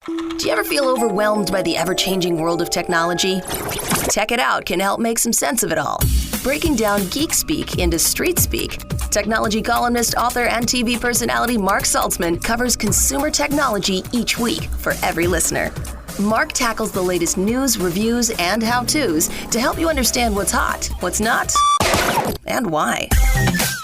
Do you ever feel overwhelmed by the ever-changing world of technology? Tech It Out can help make some sense of it all. Breaking down geek speak into street speak, technology columnist, author, and TV personality Mark Saltzman covers consumer technology each week for every listener. Mark tackles the latest news, reviews, and how-tos to help you understand what's hot, what's not, and why.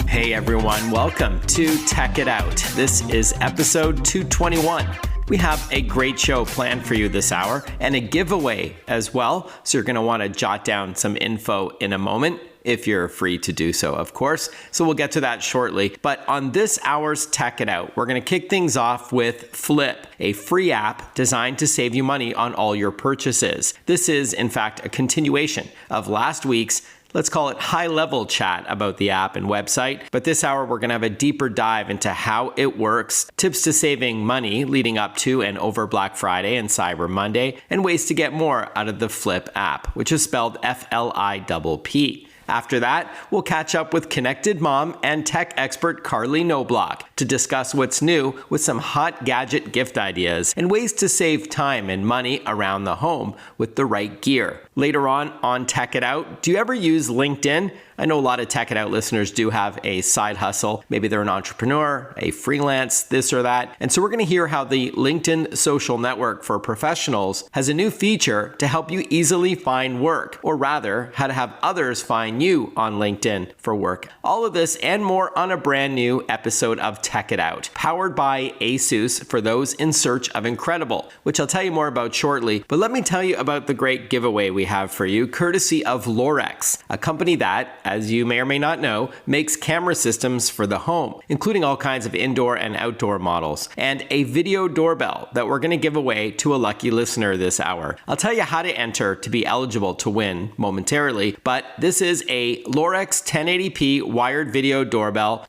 Hey everyone, welcome to Tech It Out. This is episode 221. We have a great show planned for you this hour and a giveaway as well. So you're going to want to jot down some info in a moment if you're free to do so, of course. So we'll get to that shortly. But on this hour's Tech It Out, we're going to kick things off with Flipp, a free app designed to save you money on all your purchases. This is, in fact, a continuation of last week's, let's call it high-level chat about the app and website. But this hour, we're going to have a deeper dive into how it works, tips to saving money leading up to and over Black Friday and Cyber Monday, and ways to get more out of the Flipp app, which is spelled F-L-I-P-P. After that, we'll catch up with connected mom and tech expert Carley Knobloch to discuss what's new with some hot gadget gift ideas and ways to save time and money around the home with the right gear. Later on Tech It Out, do you ever use LinkedIn? I know a lot of Tech It Out listeners do have a side hustle. Maybe they're an entrepreneur, a freelance, this or that. And so we're going to hear how the LinkedIn social network for professionals has a new feature to help you easily find work, or rather, how to have others find you on LinkedIn for work. All of this and more on a brand new episode of Tech It Out, powered by ASUS for those in search of incredible, which I'll tell you more about shortly. But let me tell you about the great giveaway we have for you, courtesy of Lorex, a company that, as you may or may not know, makes camera systems for the home, including all kinds of indoor and outdoor models, and a video doorbell that we're going to give away to a lucky listener this hour. I'll tell you how to enter to be eligible to win momentarily, but this is a Lorex 1080p wired video doorbell.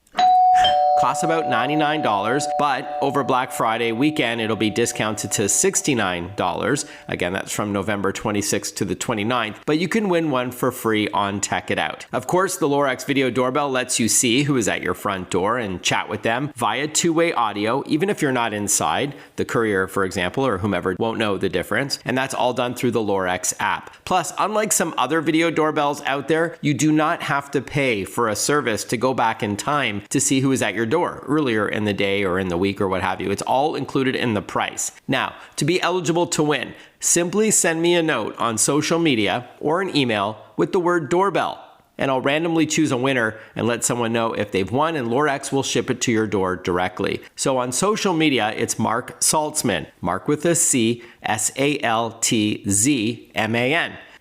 Costs about $99, but over Black Friday weekend, it'll be discounted to $69. Again, that's from November 26th to the 29th, but you can win one for free on Tech It Out. Of course, the Lorex video doorbell lets you see who is at your front door and chat with them via two-way audio, even if you're not inside. The courier, for example, or whomever won't know the difference, and that's all done through the Lorex app. Plus, unlike some other video doorbells out there, you do not have to pay for a service to go back in time to see who is at your door earlier in the day or in the week or what have you. It's all included in the price. Now, to be eligible to win, simply send me a note on social media or an email with the word doorbell, and I'll randomly choose a winner and let someone know if they've won, and Lorex will ship it to your door directly. So on social media, it's Mark Saltzman, Mark with a C, S-A-L-T-Z-M-A-N.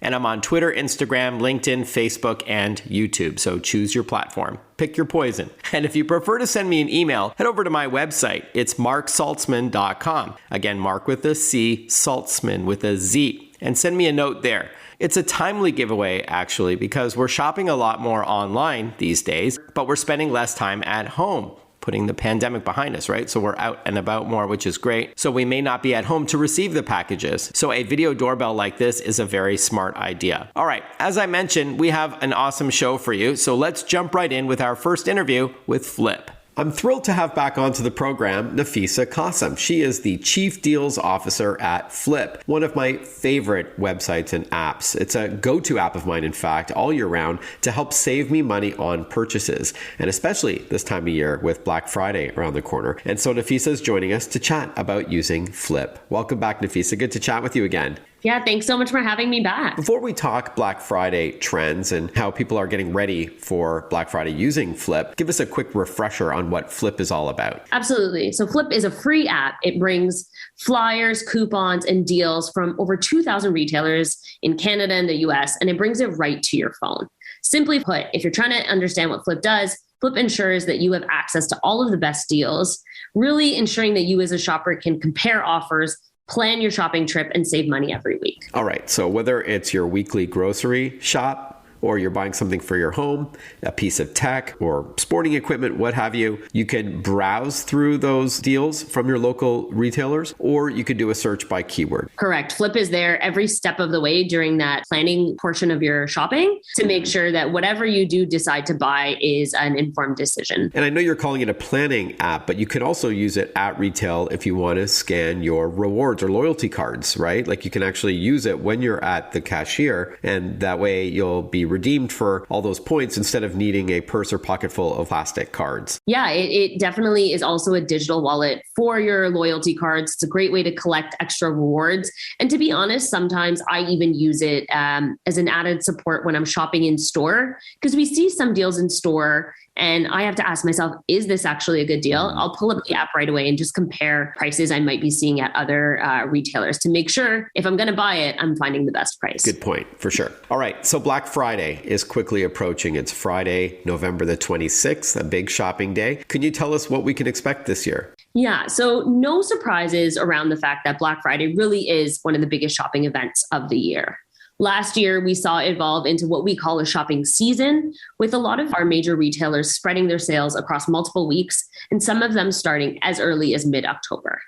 And I'm on Twitter, Instagram, LinkedIn, Facebook, and YouTube. So choose your platform. Pick your poison. And if you prefer to send me an email, head over to my website. It's marksaltzman.com. Again, Mark with a C, Saltzman with a Z. And send me a note there. It's a timely giveaway, actually, because we're shopping a lot more online these days, but we're spending less time at home, putting the pandemic behind us, right? So we're out and about more, which is great. So we may not be at home to receive the packages. So a video doorbell like this is a very smart idea. All right, as I mentioned, we have an awesome show for you. So let's jump right in with our first interview with Flipp. I'm thrilled to have back onto the program Nafisa Qasim. She is the Chief Deals Officer at Flipp, one of my favorite websites and apps. It's a go-to app of mine, in fact, all year round to help save me money on purchases, and especially this time of year with Black Friday around the corner. And so Nafisa is joining us to chat about using Flipp. Welcome back, Nafisa. Good to chat with you again. Yeah, thanks so much for having me back. Before we talk Black Friday trends and how people are getting ready for Black Friday using Flipp, give us a quick refresher on what Flipp is all about. Absolutely. So Flipp is a free app. It brings flyers, coupons, and deals from over 2,000 retailers in Canada and the US, and it brings it right to your phone. Simply put, if you're trying to understand what Flipp does, Flipp ensures that you have access to all of the best deals, really ensuring that you as a shopper can compare offers, plan your shopping trip, and save money every week. All right. So whether it's your weekly grocery shop, or you're buying something for your home, a piece of tech or sporting equipment, what have you, you can browse through those deals from your local retailers, or you could do a search by keyword. Correct. Flipp is there every step of the way during that planning portion of your shopping to make sure that whatever you do decide to buy is an informed decision. And I know you're calling it a planning app, but you can also use it at retail if you want to scan your rewards or loyalty cards, right? Like you can actually use it when you're at the cashier, and that way you'll be redeemed for all those points instead of needing a purse or pocket full of plastic cards. Yeah, it definitely is also a digital wallet for your loyalty cards. It's a great way to collect extra rewards. And to be honest, sometimes I even use it as an added support when I'm shopping in store, because we see some deals in store and I have to ask myself, is this actually a good deal? I'll pull up the app right away and just compare prices I might be seeing at other retailers to make sure if I'm going to buy it, I'm finding the best price. Good point, for sure. All right, so Black Friday is quickly approaching. It's Friday, November the 26th, a big shopping day. Can you tell us what we can expect this year? Yeah, so no surprises around the fact that Black Friday really is one of the biggest shopping events of the year. Last year, we saw it evolve into what we call a shopping season, with a lot of our major retailers spreading their sales across multiple weeks, and some of them starting as early as mid-October.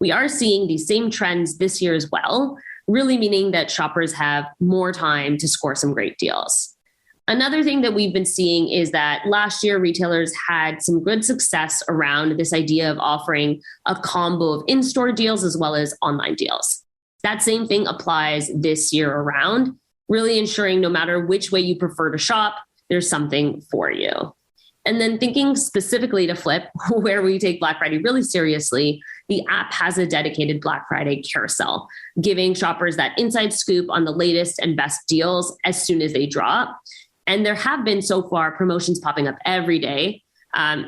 We are seeing these same trends this year as well, really meaning that shoppers have more time to score some great deals. Another thing that we've been seeing is that last year, retailers had some good success around this idea of offering a combo of in-store deals as well as online deals. That same thing applies this year around, really ensuring no matter which way you prefer to shop, there's something for you. And then thinking specifically to Flipp, where we take Black Friday really seriously, the app has a dedicated Black Friday carousel, giving shoppers that inside scoop on the latest and best deals as soon as they drop. And there have been so far promotions popping up every day.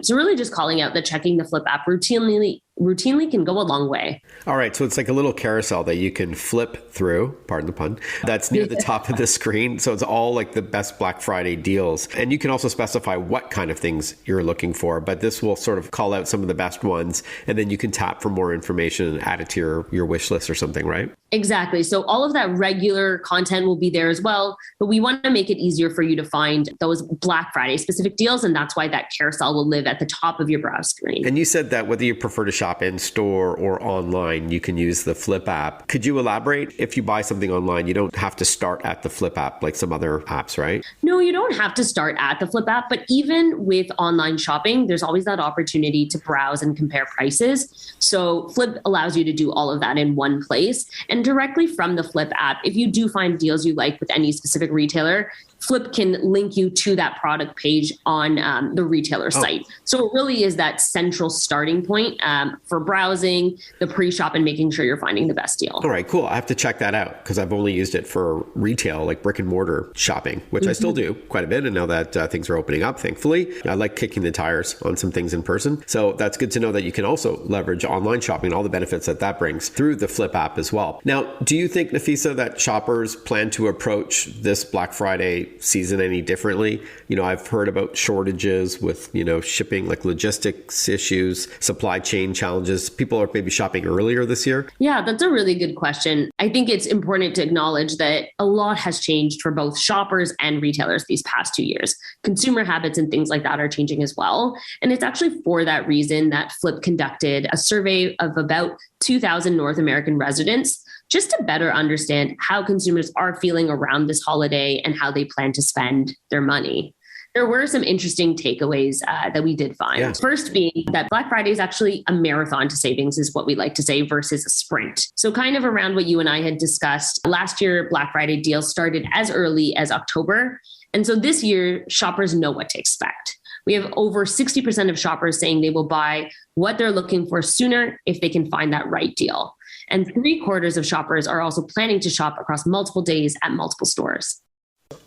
So really just calling out that checking the Flipp app routinely can go a long way. All right. So it's like a little carousel that you can flip through, pardon the pun, that's near the top of the screen. So it's all like the best Black Friday deals. And you can also specify what kind of things you're looking for, but this will sort of call out some of the best ones. And then you can tap for more information and add it to your wish list or something, right? Exactly. So all of that regular content will be there as well, but we want to make it easier for you to find those Black Friday specific deals. And that's why that carousel will live at the top of your browse screen. And you said that whether you prefer to shop in store or online, you can use the Flipp app. Could you elaborate? If you buy something online, you don't have to start at the Flipp app like some other apps, right? No, you don't have to start at the Flipp app, but even with online shopping, there's always that opportunity to browse and compare prices. So Flipp allows you to do all of that in one place. And directly from the Flipp app, if you do find deals you like with any specific retailer, Flipp can link you to that product page on the retailer site. So it really is that central starting point for browsing, the pre-shop, and making sure you're finding the best deal. All right, cool. I have to check that out because I've only used it for retail, like brick and mortar shopping, which I still do quite a bit. And now that things are opening up, thankfully, I like kicking the tires on some things in person. So that's good to know that you can also leverage online shopping and all the benefits that brings through the Flipp app as well. Now, do you think, Nafisa, that shoppers plan to approach this Black Friday season any differently? You know, I've heard about shortages with, shipping, like logistics issues, supply chain challenges. People are maybe shopping earlier this year. Yeah, that's a really good question. I think it's important to acknowledge that a lot has changed for both shoppers and retailers these past 2 years. Consumer habits and things like that are changing as well. And it's actually for that reason that Flipp conducted a survey of about 2,000 North American residents just to better understand how consumers are feeling around this holiday and how they plan to spend their money. There were some interesting takeaways that we did find. Yeah. First being that Black Friday is actually a marathon to savings, is what we like to say, versus a sprint. So kind of around what you and I had discussed, last year, Black Friday deals started as early as October. And so this year, shoppers know what to expect. We have over 60% of shoppers saying they will buy what they're looking for sooner if they can find that right deal. And 3/4 of shoppers are also planning to shop across multiple days at multiple stores.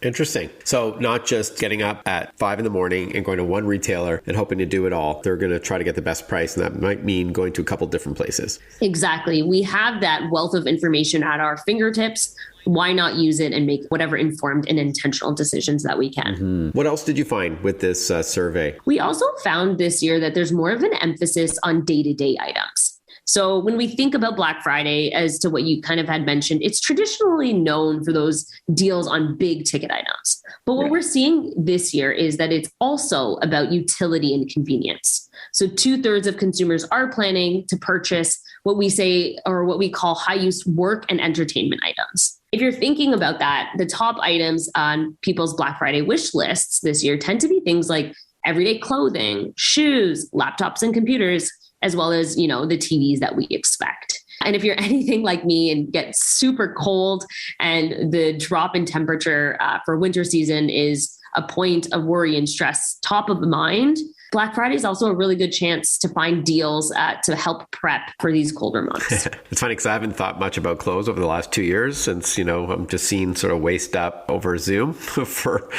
Interesting. So not just getting up at 5 a.m. and going to one retailer and hoping to do it all. They're going to try to get the best price. And that might mean going to a couple different places. Exactly. We have that wealth of information at our fingertips. Why not use it and make whatever informed and intentional decisions that we can? Mm-hmm. What else did you find with this survey? We also found this year that there's more of an emphasis on day-to-day items. So when we think about Black Friday, as to what you kind of had mentioned, it's traditionally known for those deals on big ticket items. But what we're seeing this year is that it's also about utility and convenience. So 2/3 of consumers are planning to purchase what we say, or what we call high use work and entertainment items. If you're thinking about that, the top items on people's Black Friday wish lists this year tend to be things like everyday clothing, shoes, laptops and computers, as well as, the TVs that we expect. And if you're anything like me and get super cold and the drop in temperature for winter season is a point of worry and stress top of mind, Black Friday is also a really good chance to find deals to help prep for these colder months. It's funny because I haven't thought much about clothes over the last 2 years since, I'm just seeing sort of waist up over Zoom for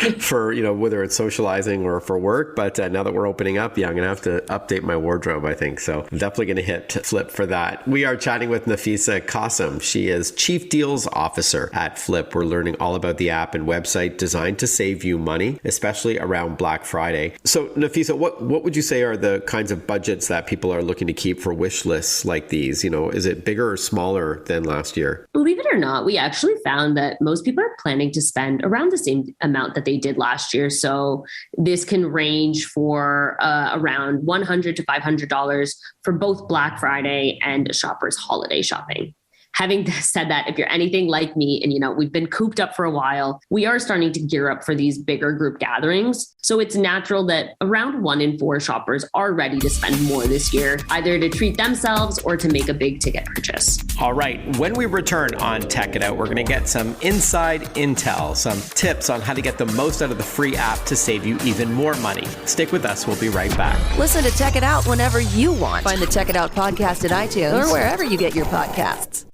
whether it's socializing or for work. But now that we're opening up, I'm going to have to update my wardrobe, I think. So I'm definitely going to hit Flipp for that. We are chatting with Nafisa Qasim. She is Chief Deals Officer at Flipp. We're learning all about the app and website designed to save you money, especially around Black Friday. So Nafisa, what would you say are the kinds of budgets that people are looking to keep for wish lists like these? Is it bigger or smaller than last year? Believe it or not, we actually found that most people are planning to spend around the same amount that they did last year. So this can range for around $100 to $500 for both Black Friday and shoppers' holiday shopping. Having said that, if you're anything like me and, we've been cooped up for a while, we are starting to gear up for these bigger group gatherings. So it's natural that around 1 in 4 shoppers are ready to spend more this year, either to treat themselves or to make a big ticket purchase. All right. When we return on Tech It Out, we're going to get some inside intel, some tips on how to get the most out of the free app to save you even more money. Stick with us. We'll be right back. Listen to Tech It Out whenever you want. Find the Tech It Out podcast at iTunes or wherever you get your podcasts.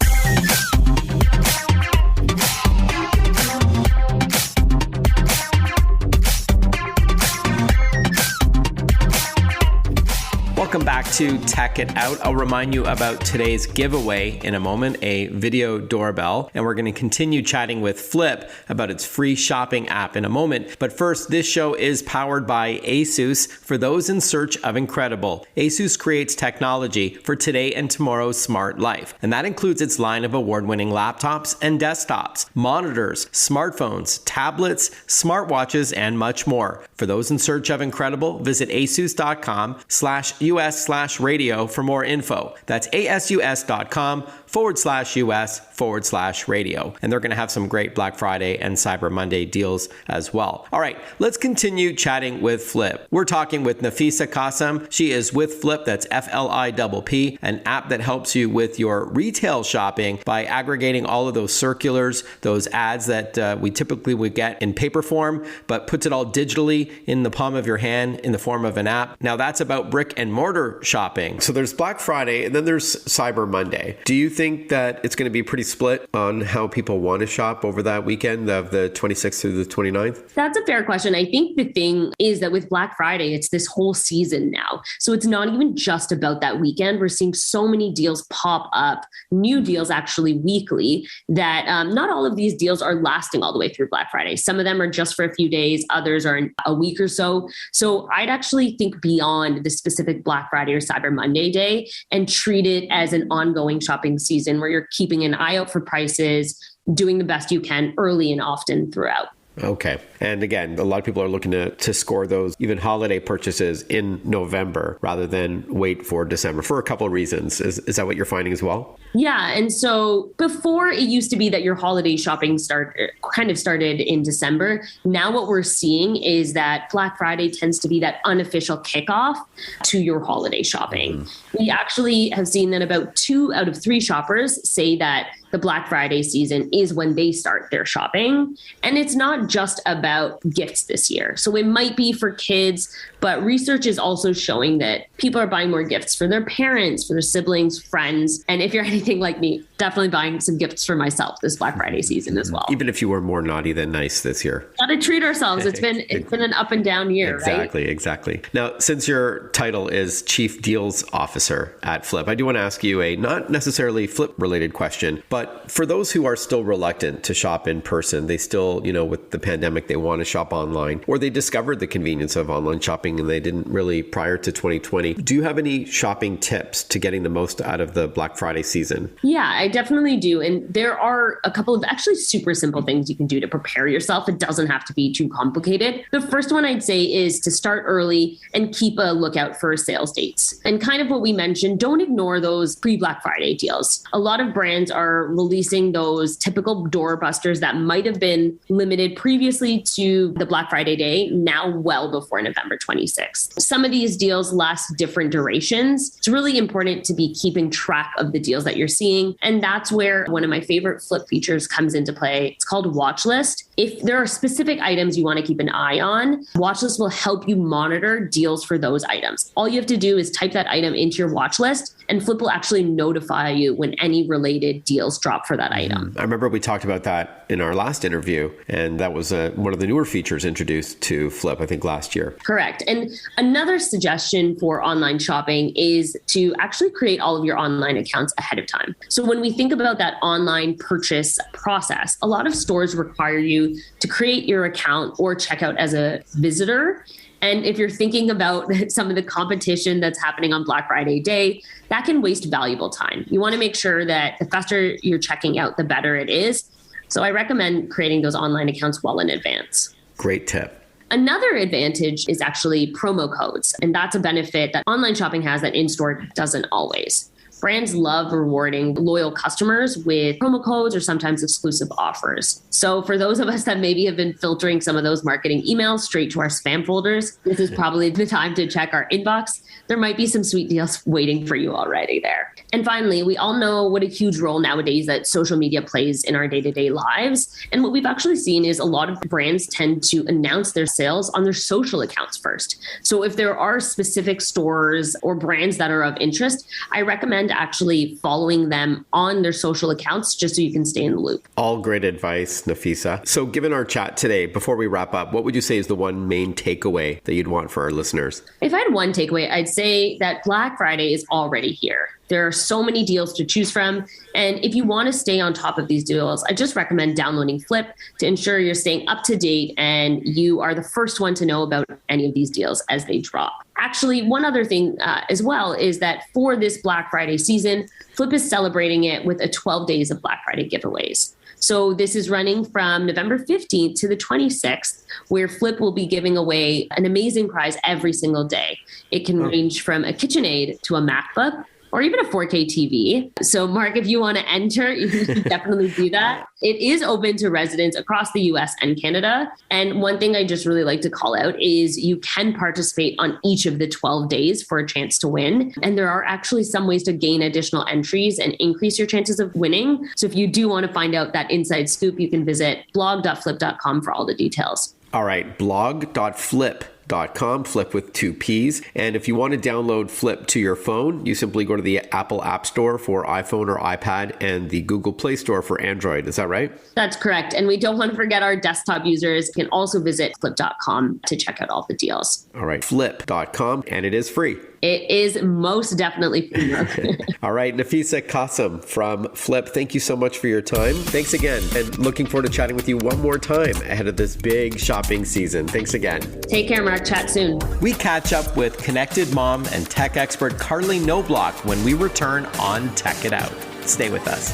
Welcome back to Tech It Out. I'll remind you about today's giveaway in a moment, a video doorbell. And we're going to continue chatting with Flipp about its free shopping app in a moment. But first, this show is powered by ASUS for those in search of incredible. ASUS creates technology for today and tomorrow's smart life. And that includes its line of award-winning laptops and desktops, monitors, smartphones, tablets, smartwatches, and much more. For those in search of incredible, visit asus.com/US/radio for more info. That's asus.com/US/radio. And they're going to have some great Black Friday and Cyber Monday deals as well. All right, let's continue chatting with Flipp. We're talking with Nafisa Qasim. She is with Flipp, that's FLIPP, an app that helps you with your retail shopping by aggregating all of those circulars, those ads that we typically would get in paper form, but puts it all digitally in the palm of your hand in the form of an app. Now that's about brick and mortar shopping. So there's Black Friday and then there's Cyber Monday. Do you think that it's going to be pretty split on how people want to shop over that weekend of the 26th through the 29th? That's a fair question. I think the thing is that with Black Friday, it's this whole season now. So it's not even just about that weekend. We're seeing so many deals pop up, new deals actually weekly, that not all of these deals are lasting all the way through Black Friday. Some of them are just for a few days. Others are in a week or so. So I'd actually think beyond the specific Black Friday or Cyber Monday day and treat it as an ongoing shopping season where you're keeping an eye out for prices, doing the best you can early and often throughout. Okay. And again, a lot of people are looking to score those even holiday purchases in November rather than wait for December for a couple of reasons. Is that what you're finding as well? Yeah. And so before it used to be that your holiday shopping started in December. Now what we're seeing is that Black Friday tends to be that unofficial kickoff to your holiday shopping. Mm-hmm. We actually have seen that about 2 out of 3 shoppers say that the Black Friday season is when they start their shopping. And it's not just about gifts this year. So it might be for kids, but research is also showing that people are buying more gifts for their parents, for their siblings, friends. And if you're anything like me, definitely buying some gifts for myself this Black Friday season as well. Even if you were more naughty than nice this year. Gotta treat ourselves. It's been an up and down year, right? Exactly. Now, since your title is Chief Deals Officer at Flipp, I do want to ask you a not necessarily Flipp related question, but But for those who are still reluctant to shop in person, they still, with the pandemic, they want to shop online, or they discovered the convenience of online shopping and they didn't really prior to 2020. Do you have any shopping tips to getting the most out of the Black Friday season? Yeah, I definitely do. And there are a couple of actually super simple things you can do to prepare yourself. It doesn't have to be too complicated. The first one I'd say is to start early and keep a lookout for sales dates. And kind of what we mentioned, don't ignore those pre-Black Friday deals. A lot of brands are releasing those typical doorbusters that might have been limited previously to the Black Friday day, now well before November 26th. Some of these deals last different durations. It's really important to be keeping track of the deals that you're seeing. And that's where one of my favorite Flipp features comes into play. It's called Watch List. If there are specific items you want to keep an eye on, Watch List will help you monitor deals for those items. All you have to do is type that item into your watch list, and Flipp will actually notify you when any related deals drop for that item. I remember we talked about that in our last interview, and that was one of the newer features introduced to Flipp, I think, last year. Correct. And another suggestion for online shopping is to actually create all of your online accounts ahead of time. So when we think about that online purchase process, a lot of stores require you to create your account or check out as a visitor. And if you're thinking about some of the competition that's happening on Black Friday day, that can waste valuable time. You want to make sure that the faster you're checking out, the better it is. So I recommend creating those online accounts well in advance. Great tip. Another advantage is actually promo codes. And that's a benefit that online shopping has that in-store doesn't always. Brands love rewarding loyal customers with promo codes or sometimes exclusive offers. So for those of us that maybe have been filtering some of those marketing emails straight to our spam folders, this is probably the time to check our inbox. There might be some sweet deals waiting for you already there. And finally, we all know what a huge role nowadays that social media plays in our day-to-day lives. And what we've actually seen is a lot of brands tend to announce their sales on their social accounts first. So if there are specific stores or brands that are of interest, I recommend actually following them on their social accounts just so you can stay in the loop. All great advice, Nafisa. So given our chat today, before we wrap up, what would you say is the one main takeaway that you'd want for our listeners? If I had one takeaway, I'd say that Black Friday is already here. There are so many deals to choose from. And if you want to stay on top of these deals, I just recommend downloading Flipp to ensure you're staying up to date and you are the first one to know about any of these deals as they drop. Actually, one other thing as well is that for this Black Friday season, Flipp is celebrating it with a 12 days of Black Friday giveaways. So this is running from November 15th to the 26th, where Flipp will be giving away an amazing prize every single day. It can range from a KitchenAid to a MacBook, or even a 4K TV. So Mark, if you want to enter, you should definitely do that. It is open to residents across the US and Canada. And one thing I just really like to call out is you can participate on each of the 12 days for a chance to win. And there are actually some ways to gain additional entries and increase your chances of winning. So if you do want to find out that inside scoop, you can visit blog.flipp.com for all the details. All right, blog.flipp.com, Flipp with 2 P's. And if you want to download Flipp to your phone, you simply go to the Apple App Store for iPhone or iPad and the Google Play Store for Android. Is that right? That's correct. And we don't want to forget our desktop users can also visit flipp.com to check out all the deals. All right, flipp.com, and it is free. It is most definitely free. All right, Nafisa Qasim from Flipp, thank you so much for your time. Thanks again, and looking forward to chatting with you one more time ahead of this big shopping season. Thanks again. Take care, Mark. Chat soon. We catch up with connected mom and tech expert Carley Knobloch when we return on Tech It Out. Stay with us.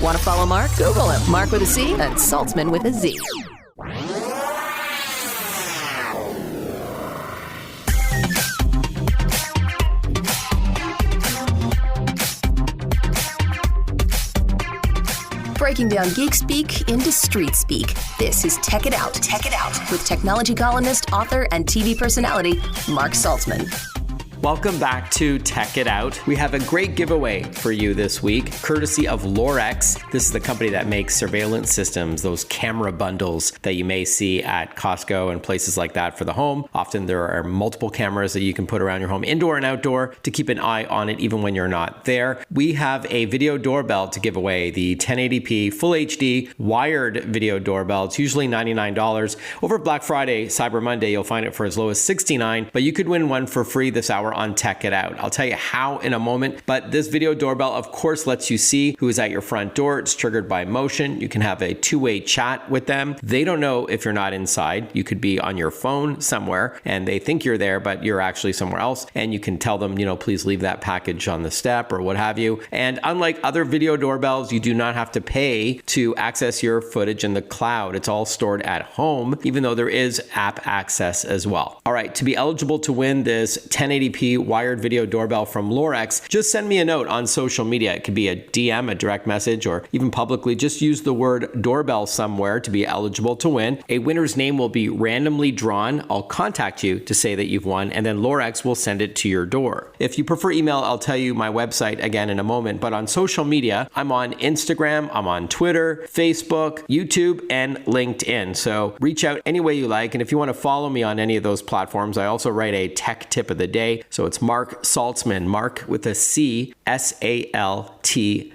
Want to follow Mark? Google him. Mark with a C and Saltzman with a Z. Breaking down geek speak into street speak. This is Tech It Out. Tech It Out with technology columnist, author, and TV personality Mark Saltzman. Welcome back to Tech It Out. We have a great giveaway for you this week, courtesy of Lorex. This is the company that makes surveillance systems, those camera bundles that you may see at Costco and places like that for the home. Often there are multiple cameras that you can put around your home, indoor and outdoor, to keep an eye on it even when you're not there. We have a video doorbell to give away, the 1080p Full HD wired video doorbell. It's usually $99. Over Black Friday, Cyber Monday, you'll find it for as low as $69, but you could win one for free this hour on Tech It Out. I'll tell you how in a moment, but this video doorbell, of course, lets you see who is at your front door. It's triggered by motion. You can have a two-way chat with them. They don't know if you're not inside. You could be on your phone somewhere and they think you're there, but you're actually somewhere else. And you can tell them, please leave that package on the step or what have you. And unlike other video doorbells, you do not have to pay to access your footage in the cloud. It's all stored at home, even though there is app access as well. All right, to be eligible to win this 1080p wired video doorbell from Lorex, just send me a note on social media. It could be a DM, a direct message, or even publicly. Just use the word doorbell somewhere to be eligible to win. A winner's name will be randomly drawn. I'll contact you to say that you've won, and then Lorex will send it to your door. If you prefer email, I'll tell you my website again in a moment, but on social media, I'm on Instagram, I'm on Twitter, Facebook, YouTube, and LinkedIn. So reach out any way you like. And if you want to follow me on any of those platforms, I also write a tech tip of the day. So it's Mark Saltzman, Mark with a C, SALTZMAN.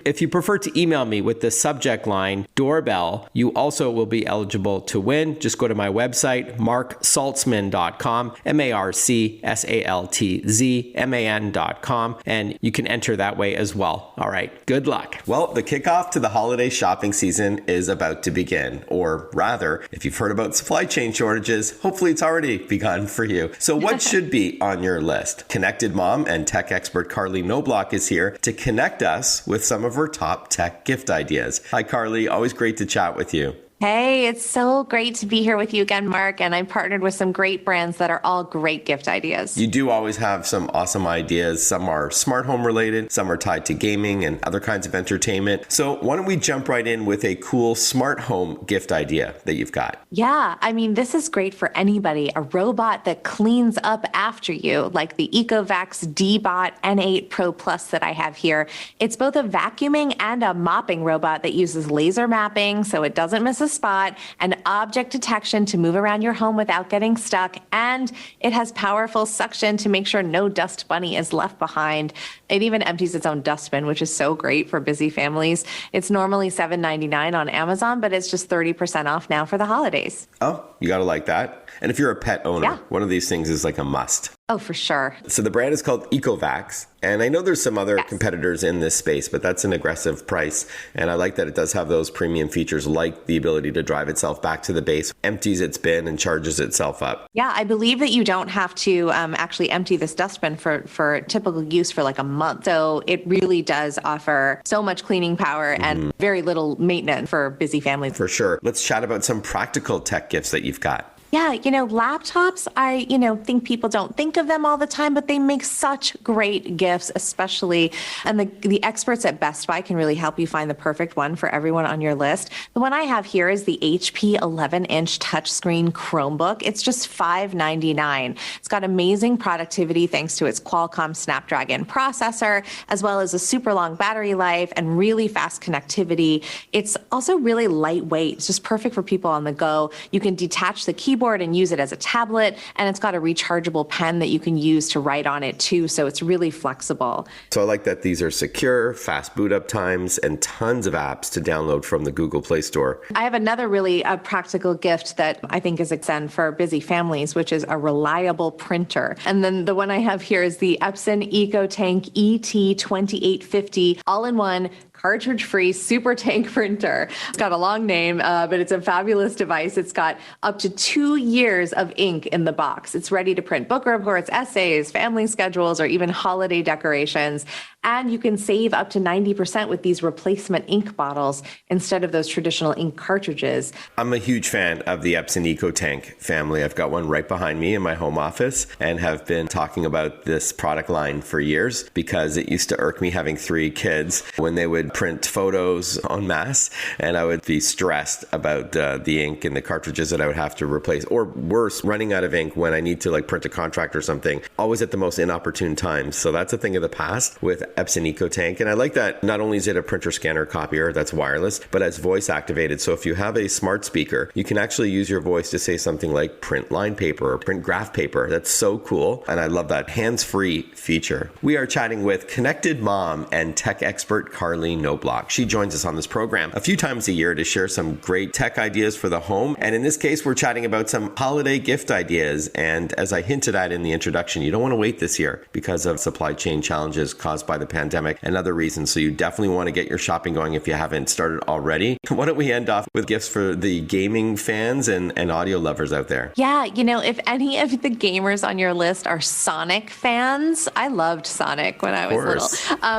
If you prefer to email me with the subject line doorbell, you also will be eligible to win. Just go to my website, marksaltzman.com, MarkSaltzman.com, and you can enter that way as well. All right, good luck. Well, the kickoff to the holiday shopping season is about to begin, or rather, if you've heard about supply chain shortages, hopefully it's already begun for you. So what should be on your list? Connected mom and tech expert Carley Knobloch is here to connect us with some of her top tech gift ideas. Hi, Carley. Always great to chat with you. Hey, it's so great to be here with you again, Mark. And I'm partnered with some great brands that are all great gift ideas. You do always have some awesome ideas. Some are smart home related, some are tied to gaming and other kinds of entertainment. So why don't we jump right in with a cool smart home gift idea that you've got? Yeah, I mean, this is great for anybody. A robot that cleans up after you, like the Ecovacs D-Bot N8 Pro Plus that I have here. It's both a vacuuming and a mopping robot that uses laser mapping, so it doesn't miss a spot, and object detection to move around your home without getting stuck, and it has powerful suction to make sure no dust bunny is left behind. It even empties its own dustbin, which is so great for busy families. It's normally $7.99 on Amazon, but it's just 30% off now for the holidays. Oh, you gotta like that. And if you're a pet owner, one of these things is like a must. Oh, for sure. So the brand is called Ecovacs. And I know there's some other competitors in this space, but that's an aggressive price. And I like that it does have those premium features like the ability to drive itself back to the base, empties its bin and charges itself up. Yeah, I believe that you don't have to actually empty this dustbin for typical use for like a month. So it really does offer so much cleaning power and very little maintenance for busy families. For sure. Let's chat about some practical tech gifts that you've got. Yeah, laptops, I think people don't think of them all the time, but they make such great gifts, especially, and the experts at Best Buy can really help you find the perfect one for everyone on your list. The one I have here is the HP 11-inch touchscreen Chromebook. It's just $5.99. It's got amazing productivity thanks to its Qualcomm Snapdragon processor, as well as a super long battery life and really fast connectivity. It's also really lightweight. It's just perfect for people on the go. You can detach the keyboard and use it as a tablet, and it's got a rechargeable pen that you can use to write on it too, so it's really flexible. So I like that these are secure, fast boot up times, and tons of apps to download from the Google Play Store. I have another really practical gift that I think is a send for busy families, which is a reliable printer. And then the one I have here is the Epson EcoTank ET2850 all-in-one cartridge-free super tank printer. It's got a long name, but it's a fabulous device. It's got up to 2 years of ink in the box. It's ready to print book reports, essays, family schedules, or even holiday decorations. And you can save up to 90% with these replacement ink bottles instead of those traditional ink cartridges. I'm a huge fan of the Epson EcoTank family. I've got one right behind me in my home office and have been talking about this product line for years because it used to irk me having 3 kids when they would print photos en masse, and I would be stressed about the ink and the cartridges that I would have to replace, or worse, running out of ink when I need to print a contract or something, always at the most inopportune times. So that's a thing of the past. With Epson EcoTank. And I like that not only is it a printer scanner copier that's wireless, but it's voice activated. So if you have a smart speaker, you can actually use your voice to say something like print line paper or print graph paper. That's so cool. And I love that hands-free feature. We are chatting with connected mom and tech expert Carley Knobloch. She joins us on this program a few times a year to share some great tech ideas for the home. And in this case, we're chatting about some holiday gift ideas. And as I hinted at in the introduction, you don't want to wait this year because of supply chain challenges caused by the pandemic and other reasons. So you definitely want to get your shopping going if you haven't started already. Why don't we end off with gifts for the gaming fans and audio lovers out there? Yeah, if any of the gamers on your list are Sonic fans, I loved Sonic when I was little.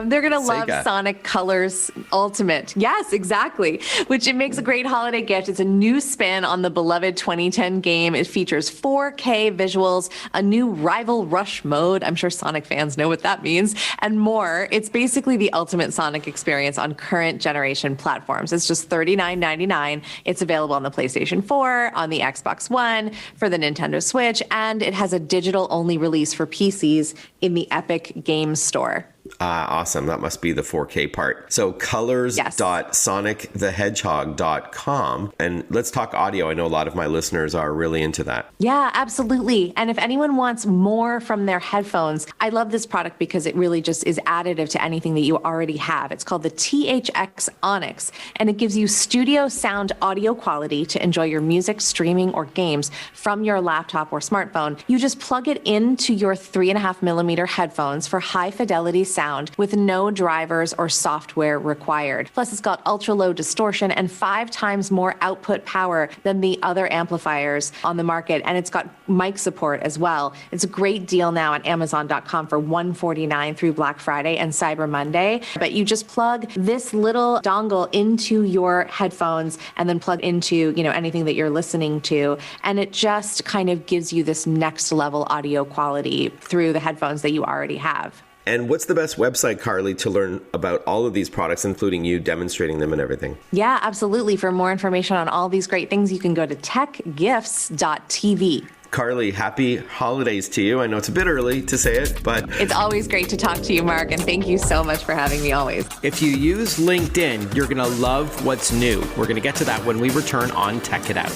They're going to love Sonic Colors Ultimate. Yes, exactly. Which it makes a great holiday gift. It's a new spin on the beloved 2010 game. It features 4K visuals, a new Rival Rush mode. I'm sure Sonic fans know what that means, and more. It's basically the ultimate Sonic experience on current generation platforms. It's just $39.99. It's available on the PlayStation 4, on the Xbox One, for the Nintendo Switch, and it has a digital-only release for PCs in the Epic Games Store. Awesome. That must be the 4K part. So colors.sonicthehedgehog.com. And let's talk audio. I know a lot of my listeners are really into that. Yeah, absolutely. And if anyone wants more from their headphones, I love this product because it really just is additive to anything that you already have. It's called the THX Onyx, and it gives you studio sound audio quality to enjoy your music, streaming, or games from your laptop or smartphone. You just plug it into your 3.5mm headphones for high fidelity sound with no drivers or software required. Plus, it's got ultra low distortion and 5 times more output power than the other amplifiers on the market. And it's got mic support as well. It's a great deal now at Amazon.com for $149 through Black Friday and Cyber Monday. But you just plug this little dongle into your headphones and then plug into, anything that you're listening to. And it just kind of gives you this next level audio quality through the headphones that you already have. And what's the best website, Carley, to learn about all of these products, including you demonstrating them and everything? Yeah, absolutely. For more information on all these great things, you can go to techgifts.tv. Carley, happy holidays to you. I know it's a bit early to say it, but it's always great to talk to you, Mark, and thank you so much for having me always. If you use LinkedIn, you're going to love what's new. We're going to get to that when we return on Tech It Out.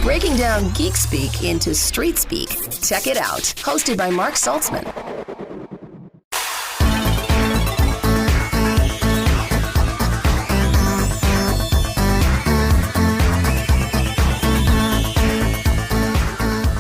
Breaking down geek speak into street speak. Tech It Out, hosted by Mark Saltzman.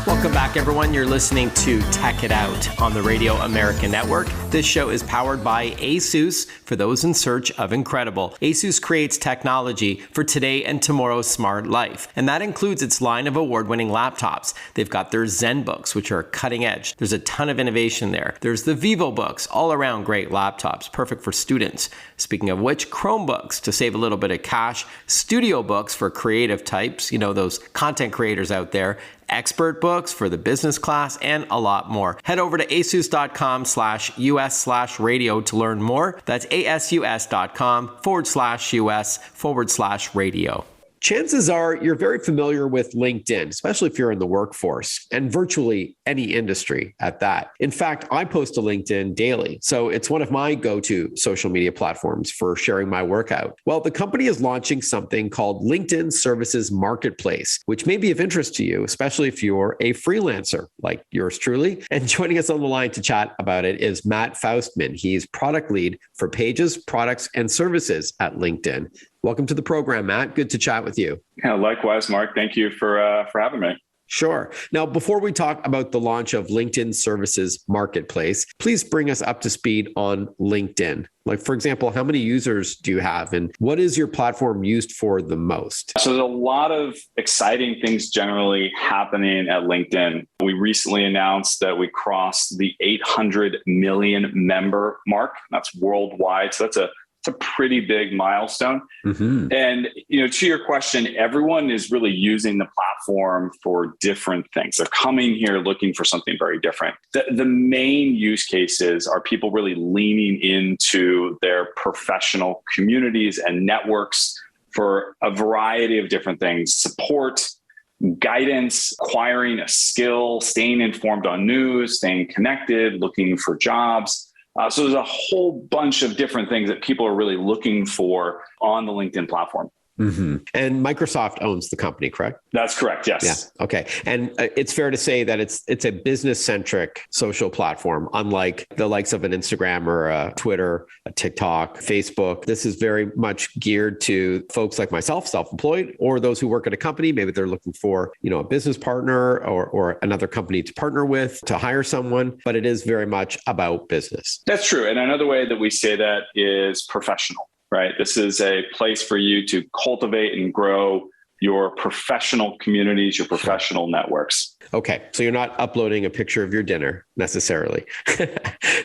Welcome back, everyone. You're listening to Tech It Out on the Radio America Network. This show is powered by ASUS for those in search of incredible. ASUS creates technology for today and tomorrow's smart life, and that includes its line of award-winning laptops. They've got their ZenBooks, which are cutting edge. There's a ton of innovation there. There's the VivoBooks, all-around great laptops, perfect for students. Speaking of which, Chromebooks to save a little bit of cash, StudioBooks for creative types, those content creators out there, expert books for the business class, and a lot more. Head over to asus.com/US/radio to learn more. That's asus.com/US/radio. Chances are you're very familiar with LinkedIn, especially if you're in the workforce, and virtually any industry at that. In fact, I post to LinkedIn daily, so it's one of my go-to social media platforms for sharing my workout. Well, the company is launching something called LinkedIn Services Marketplace, which may be of interest to you, especially if you're a freelancer like yours truly. And joining us on the line to chat about it is Matt Faustman. He's product lead for pages, products, and services at LinkedIn. Welcome to the program, Matt. Good to chat with you. Yeah, likewise, Mark. Thank you for having me. Sure. Now, before we talk about the launch of LinkedIn Services Marketplace, please bring us up to speed on LinkedIn. Like, for example, how many users do you have and what is your platform used for the most? So there's a lot of exciting things generally happening at LinkedIn. We recently announced that we crossed the 800 million member mark. That's worldwide. So it's a pretty big milestone. Mm-hmm. And, to your question, everyone is really using the platform for different things. They're coming here looking for something very different. The main use cases are people really leaning into their professional communities and networks for a variety of different things: support, guidance, acquiring a skill, staying informed on news, staying connected, looking for jobs. So there's a whole bunch of different things that people are really looking for on the LinkedIn platform. Mm-hmm. And Microsoft owns the company, correct? That's correct. Yes. Yeah. Okay. And it's fair to say that it's a business-centric social platform, unlike the likes of an Instagram or a Twitter, a TikTok, Facebook. This is very much geared to folks like myself, self-employed, or those who work at a company. Maybe they're looking for, a business partner or another company to partner with to hire someone, but it is very much about business. That's true. And another way that we say that is professional. Right? This is a place for you to cultivate and grow your professional communities, your professional networks. Okay. So you're not uploading a picture of your dinner necessarily.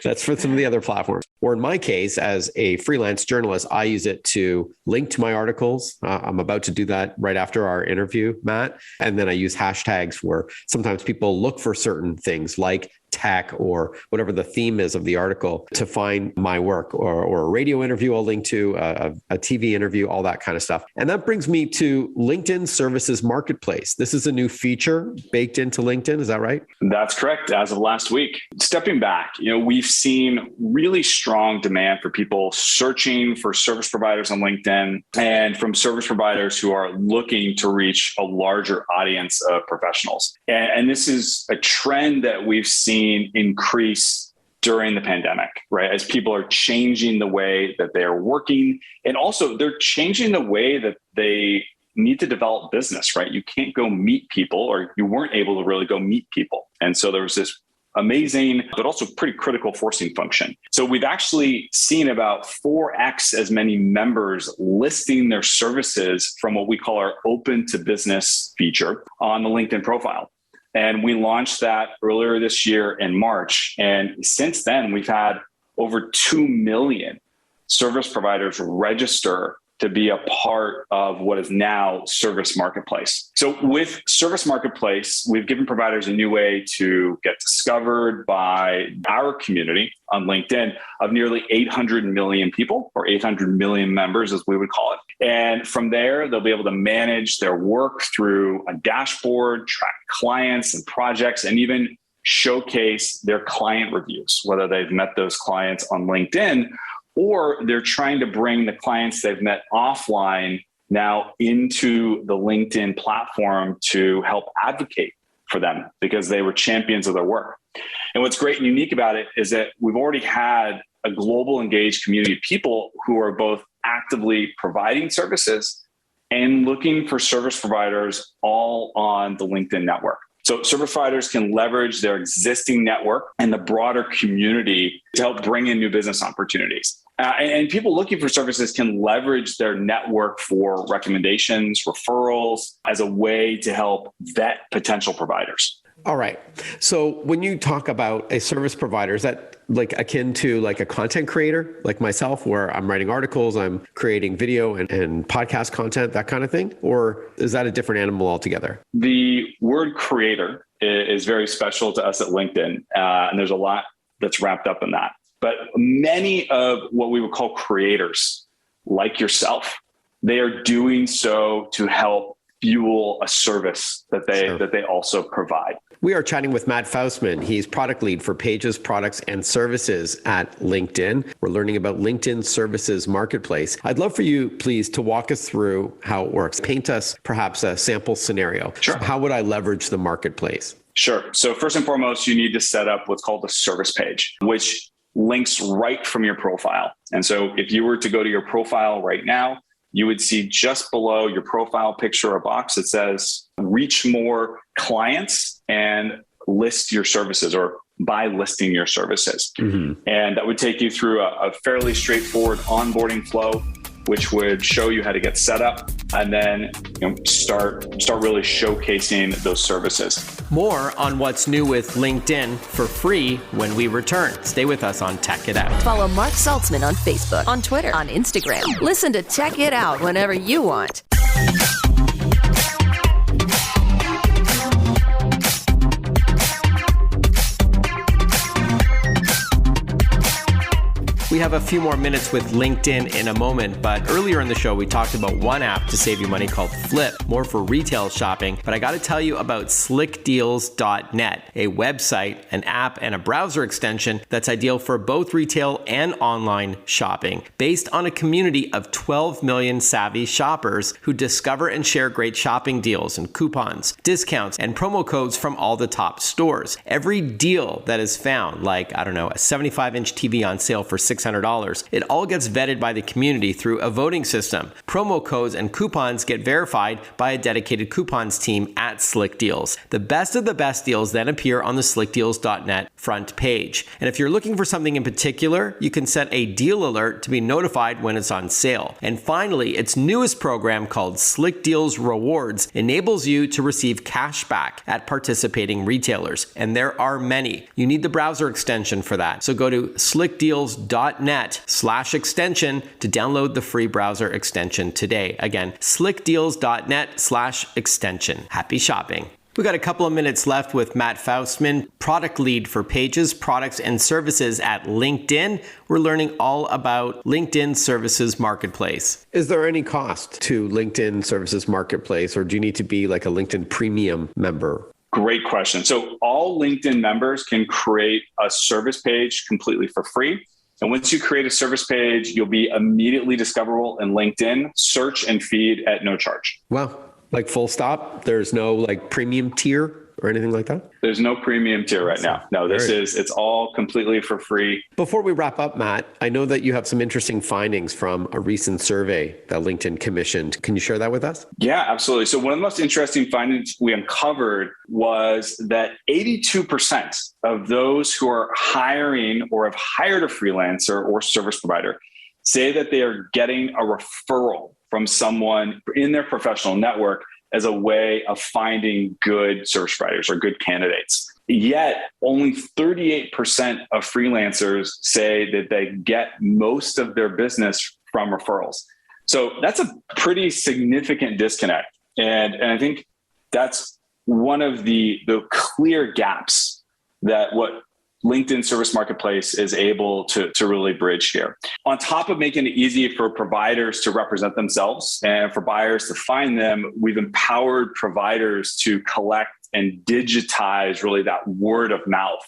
That's for some of the other platforms. Or in my case, as a freelance journalist, I use it to link to my articles. I'm about to do that right after our interview, Matt. And then I use hashtags where sometimes people look for certain things like tech or whatever the theme is of the article to find my work, or a radio interview I'll link to, a TV interview, all that kind of stuff. And that brings me to LinkedIn Services Marketplace. This is a new feature baked into LinkedIn. Is that right? That's correct. As of last week. Stepping back, we've seen really strong demand for people searching for service providers on LinkedIn and from service providers who are looking to reach a larger audience of professionals. And this is a trend that we've seen increase during the pandemic, right? As people are changing the way that they're working, and also they're changing the way that they need to develop business, right? You can't go meet people, or you weren't able to really go meet people. And so there was this amazing, but also pretty critical forcing function. So we've actually seen about 4x as many members listing their services from what we call our open to business feature on the LinkedIn profile. And we launched that earlier this year in March. And since then, we've had over 2 million service providers register to be a part of what is now Service Marketplace. So with Service Marketplace, we've given providers a new way to get discovered by our community on LinkedIn of nearly 800 million people, or 800 million members, as we would call it. And from there, they'll be able to manage their work through a dashboard, track clients and projects, and even showcase their client reviews, whether they've met those clients on LinkedIn or they're trying to bring the clients they've met offline now into the LinkedIn platform to help advocate for them because they were champions of their work. And what's great and unique about it is that we've already had a global engaged community of people who are both actively providing services and looking for service providers all on the LinkedIn network. So service providers can leverage their existing network and the broader community to help bring in new business opportunities. And people looking for services can leverage their network for recommendations, referrals, as a way to help vet potential providers. All right. So when you talk about a service provider, is that like akin to like a content creator like myself, where I'm writing articles, I'm creating video and podcast content, that kind of thing? Or is that a different animal altogether? The word creator is very special to us at LinkedIn. And there's a lot that's wrapped up in that. But many of what we would call creators, like yourself, they are doing so to help fuel a service that they also provide. We are chatting with Matt Faustman. He's product lead for Pages, Products, and Services at LinkedIn. We're learning about LinkedIn Services Marketplace. I'd love for you, please, to walk us through how it works. Paint us perhaps a sample scenario. Sure. How would I leverage the marketplace? Sure. So first and foremost, you need to set up what's called a service page, which links right from your profile. And so if you were to go to your profile right now, you would see just below your profile picture a box that says reach more clients and list your services, or by listing your services. Mm-hmm. And that would take you through a fairly straightforward onboarding flow, which would show you how to get set up and then start really showcasing those services. More on what's new with LinkedIn for free when we return. Stay with us on Tech It Out. Follow Mark Saltzman on Facebook, on Twitter, on Instagram. Listen to Tech It Out whenever you want. We We have a few more minutes with LinkedIn in a moment, but earlier in the show, we talked about one app to save you money called Flipp, more for retail shopping. But I got to tell you about slickdeals.net, a website, an app, and a browser extension that's ideal for both retail and online shopping. Based on a community of 12 million savvy shoppers who discover and share great shopping deals and coupons, discounts, and promo codes from all the top stores. Every deal that is found, like, I don't know, a 75-inch TV on sale for $600, it all gets vetted by the community through a voting system. Promo codes and coupons get verified by a dedicated coupons team at Slick Deals. The best of the best deals then appear on the slickdeals.net front page. And if you're looking for something in particular, you can set a deal alert to be notified when it's on sale. And finally, its newest program called Slick Deals Rewards enables you to receive cash back at participating retailers. And there are many. You need the browser extension for that. So go to slickdeals.net/extension to download the free browser extension today. Again, slickdeals.net/extension. Happy shopping. We got a couple of minutes left with Matt Faustman, product lead for pages, products, and services at LinkedIn. We're learning all about LinkedIn Services Marketplace. Is there any cost to LinkedIn Services Marketplace, or do you need to be like a LinkedIn Premium member? Great question. So all LinkedIn members can create a service page completely for free. And once you create a service page, you'll be immediately discoverable in LinkedIn, search and feed at no charge. Wow. Like full stop? There's no like premium tier or anything like that? There's no premium tier right now. No, it's all completely for free. Before we wrap up, Matt, I know that you have some interesting findings from a recent survey that LinkedIn commissioned. Can you share that with us? Yeah, absolutely. So one of the most interesting findings we uncovered was that 82% of those who are hiring or have hired a freelancer or service provider say that they are getting a referral from someone in their professional network as a way of finding good service providers or good candidates. Yet only 38% of freelancers say that they get most of their business from referrals. So that's a pretty significant disconnect. And I think that's one of the clear gaps that what LinkedIn Service Marketplace is able to really bridge here. On top of making it easy for providers to represent themselves and for buyers to find them, we've empowered providers to collect and digitize really that word of mouth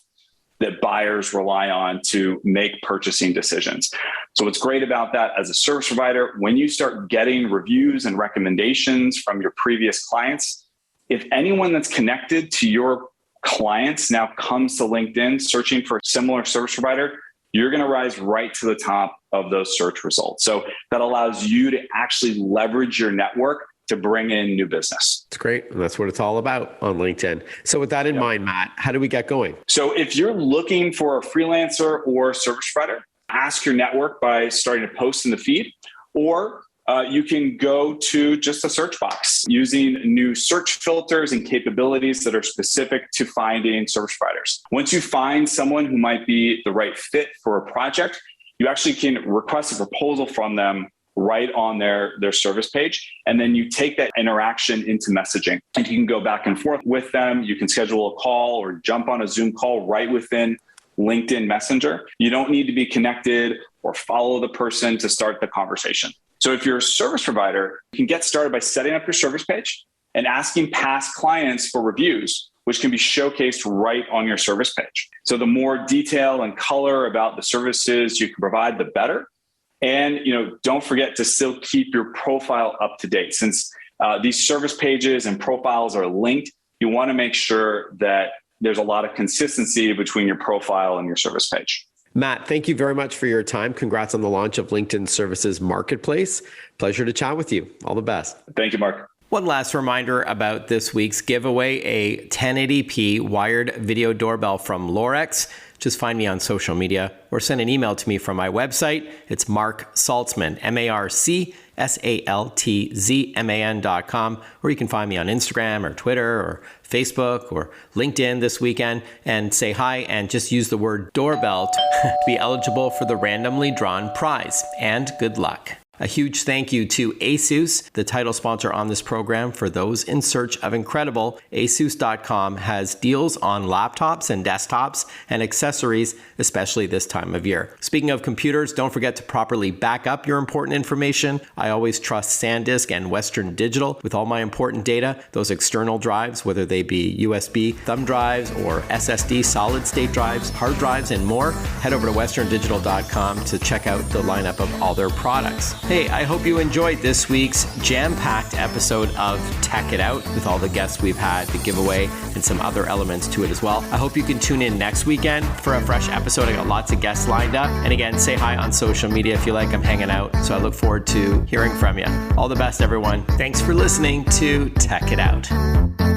that buyers rely on to make purchasing decisions. So what's great about that as a service provider, when you start getting reviews and recommendations from your previous clients, if anyone that's connected to your clients now comes to LinkedIn searching for a similar service provider, you're going to rise right to the top of those search results. So that allows you to actually leverage your network to bring in new business. It's great. And that's what it's all about on LinkedIn. So with that in mind, Matt, how do we get going? So if you're looking for a freelancer or service provider, ask your network by starting to post in the feed, or you can go to just a search box using new search filters and capabilities that are specific to finding service providers. Once you find someone who might be the right fit for a project, you actually can request a proposal from them right on their service page. And then you take that interaction into messaging, and you can go back and forth with them. You can schedule a call or jump on a Zoom call right within LinkedIn Messenger. You don't need to be connected or follow the person to start the conversation. So if you're a service provider, you can get started by setting up your service page and asking past clients for reviews, which can be showcased right on your service page. So the more detail and color about the services you can provide, the better. And don't forget to still keep your profile up to date. Since these service pages and profiles are linked, you want to make sure that there's a lot of consistency between your profile and your service page. Matt, thank you very much for your time. Congrats on the launch of LinkedIn Services Marketplace. Pleasure to chat with you. All the best. Thank you, Mark. One last reminder about this week's giveaway, a 1080p wired video doorbell from Lorex. Just find me on social media or send an email to me from my website. It's Mark Saltzman, MarkSaltzman.com, or you can find me on Instagram or Twitter or Facebook or LinkedIn this weekend and say hi and just use the word doorbell to be eligible for the randomly drawn prize. And good luck. A huge thank you to ASUS, the title sponsor on this program. For those in search of incredible, asus.com has deals on laptops and desktops and accessories, especially this time of year. Speaking of computers, don't forget to properly back up your important information. I always trust SanDisk and Western Digital with all my important data. Those external drives, whether they be USB thumb drives or SSD solid state drives, hard drives, and more, head over to westerndigital.com to check out the lineup of all their products. Hey, I hope you enjoyed this week's jam-packed episode of Tech It Out with all the guests we've had, the giveaway, and some other elements to it as well. I hope you can tune in next weekend for a fresh episode. I got lots of guests lined up. And again, say hi on social media if you like. I'm hanging out. So I look forward to hearing from you. All the best, everyone. Thanks for listening to Tech It Out.